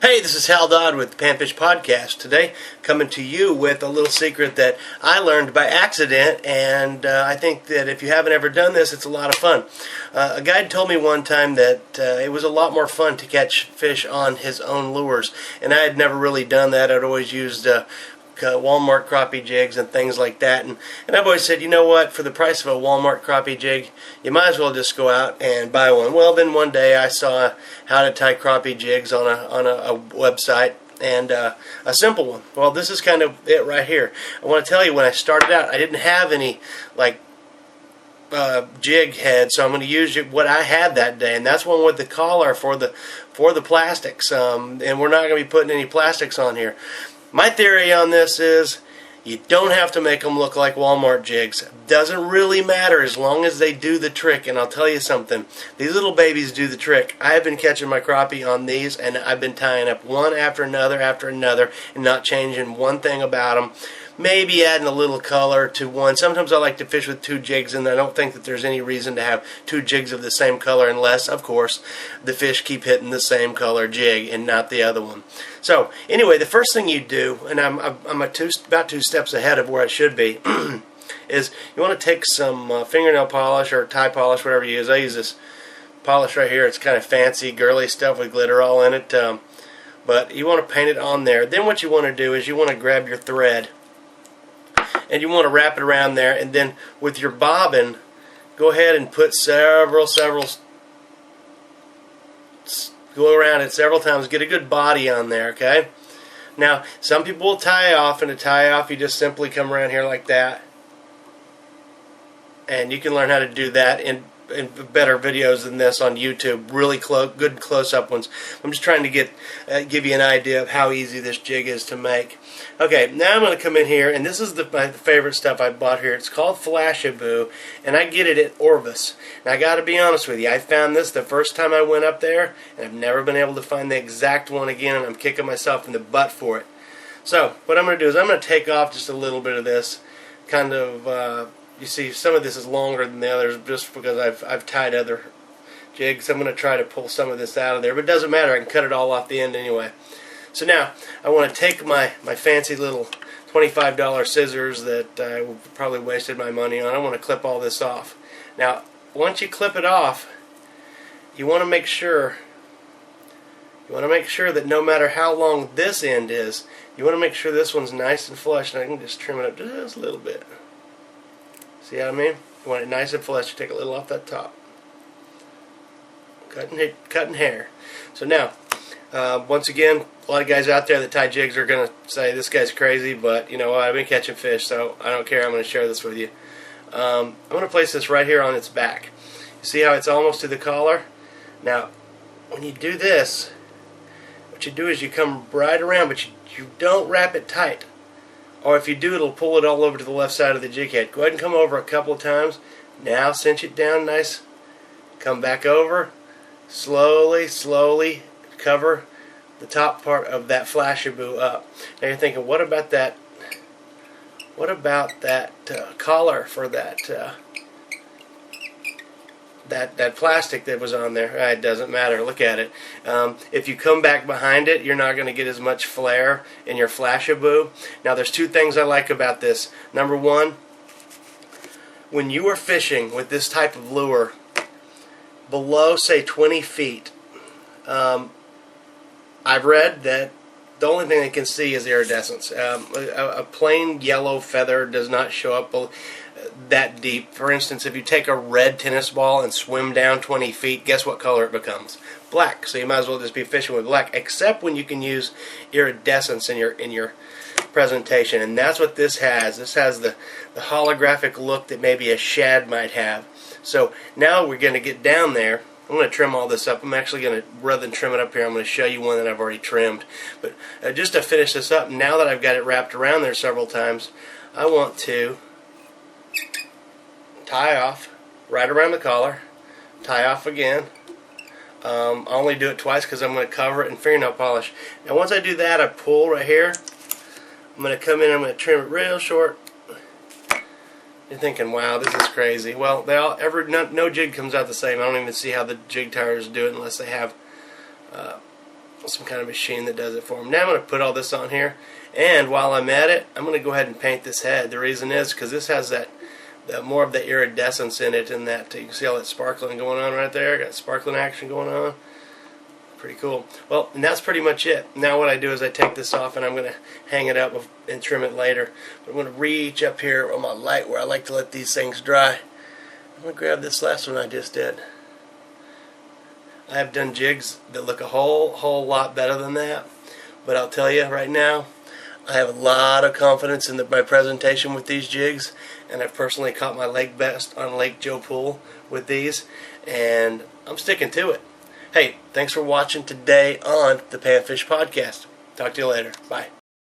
Hey, this is Howell Dodd with the Panfish Podcast. Today, coming to you with a little secret that I learned by accident, and I think that if you haven't ever done this, it's a lot of fun. A guide told me one time that it was a lot more fun to catch fish on his own lures, and I had never really done that. I'd always used Walmart crappie jigs and things like that, and I've always said, you know what, for the price of a Walmart crappie jig, you might as well just go out and buy one. Well, then one day I saw how to tie crappie jigs on a website, and a simple one. Well, this is kind of it right here. I want to tell you, when I started out, I didn't have any jig head, so I'm going to use what I had that day, and that's one with the collar for the plastics, and we're not going to be putting any plastics on here. My theory on this is you don't have to make them look like Walmart jigs. Doesn't really matter as long as they do the trick. And I'll tell you something, these little babies do the trick. I have been catching my crappie on these, and I've been tying up one after another, and not changing one thing about them. Maybe adding a little color to one. Sometimes I like to fish with two jigs, and I don't think that there's any reason to have two jigs of the same color unless, of course, the fish keep hitting the same color jig and not the other one. So, anyway, the first thing you do, and I'm about two steps ahead of where I should be, is you want to take some fingernail polish or tie polish, whatever you use. I use this polish right here. It's kind of fancy, girly stuff with glitter all in it, but you want to paint it on there. Then what you want to do is you want to grab your thread, and you want to wrap it around there, and then with your bobbin, go ahead and put go around it several times, get a good body on there, okay? Now, some people will tie off, and to tie off, you just simply come around here like that, and you can learn how to do that in better videos than this on YouTube, really good close-up ones. I'm just trying to give you an idea of how easy this jig is to make. Okay, now I'm going to come in here, and this is my favorite stuff I bought here. It's called Flashaboo, and I get it at Orvis. Now, I got to be honest with you, I found this the first time I went up there, and I've never been able to find the exact one again, and I'm kicking myself in the butt for it. So, what I'm going to do is I'm going to take off just a little bit of this, kind of, you see, some of this is longer than the others just because I've tied other jigs. I'm going to try to pull some of this out of there, but it doesn't matter. I can cut it all off the end anyway. So now I want to take my fancy little $25 scissors that I probably wasted my money on. I want to clip all this off. Now, once you clip it off, you want to make sure that no matter how long this end is, you want to make sure this one's nice and flush. And I can just trim it up just a little bit. See what I mean? You want it nice and flush. You take a little off that top. Cutting hair. So now, once again, a lot of guys out there that tie jigs are going to say, this guy's crazy, but you know what? I've been catching fish, so I don't care. I'm going to share this with you. I'm going to place this right here on its back. You see how it's almost to the collar? Now, when you do this, what you do is you come right around, but you don't wrap it tight. Or if you do, it'll pull it all over to the left side of the jig head. Go ahead and come over a couple of times. Now cinch it down nice. Come back over. Slowly cover the top part of that Flashaboo up. Now you're thinking, what about that collar for that plastic that was on there? It doesn't matter. Look at it. If you come back behind it, you're not going to get as much flare in your Flashaboo. Now, there's two things I like about this. Number one, when you are fishing with this type of lure below, say, 20 feet, I've read that the only thing they can see is iridescence. A plain yellow feather does not show up that deep. For instance, if you take a red tennis ball and swim down 20 feet, guess what color it becomes? Black. So you might as well just be fishing with black, except when you can use iridescence in your presentation. And that's what this has. This has the holographic look that maybe a shad might have. So now we're going to get down there. I'm going to trim all this up. I'm actually going to, rather than trim it up here, I'm going to show you one that I've already trimmed. But just to finish this up, now that I've got it wrapped around there several times, I want to tie off right around the collar, tie off again. I'll only do it twice because I'm going to cover it in fingernail polish. Now once I do that, I pull right here. I'm going to come in and I'm going to trim it real short. You're thinking, wow, this is crazy. Well, no jig comes out the same. I don't even see how the jig tiers do it unless they have some kind of machine that does it for them. Now I'm going to put all this on here, and while I'm at it, I'm going to go ahead and paint this head. The reason is because this has that more of the iridescence in it, and that you can see all that sparkling going on right there. Got sparkling action going on. Pretty cool. Well, and that's pretty much it. Now what I do is I take this off and I'm going to hang it up and trim it later. But I'm going to reach up here on my light where I like to let these things dry. I'm going to grab this last one I just did. I have done jigs that look a whole lot better than that. But I'll tell you right now, I have a lot of confidence in my presentation with these jigs, and I've personally caught my lake best on Lake Joe Pool with these, and I'm sticking to it. Hey, thanks for watching today on the Panfish Podcast. Talk to you later. Bye.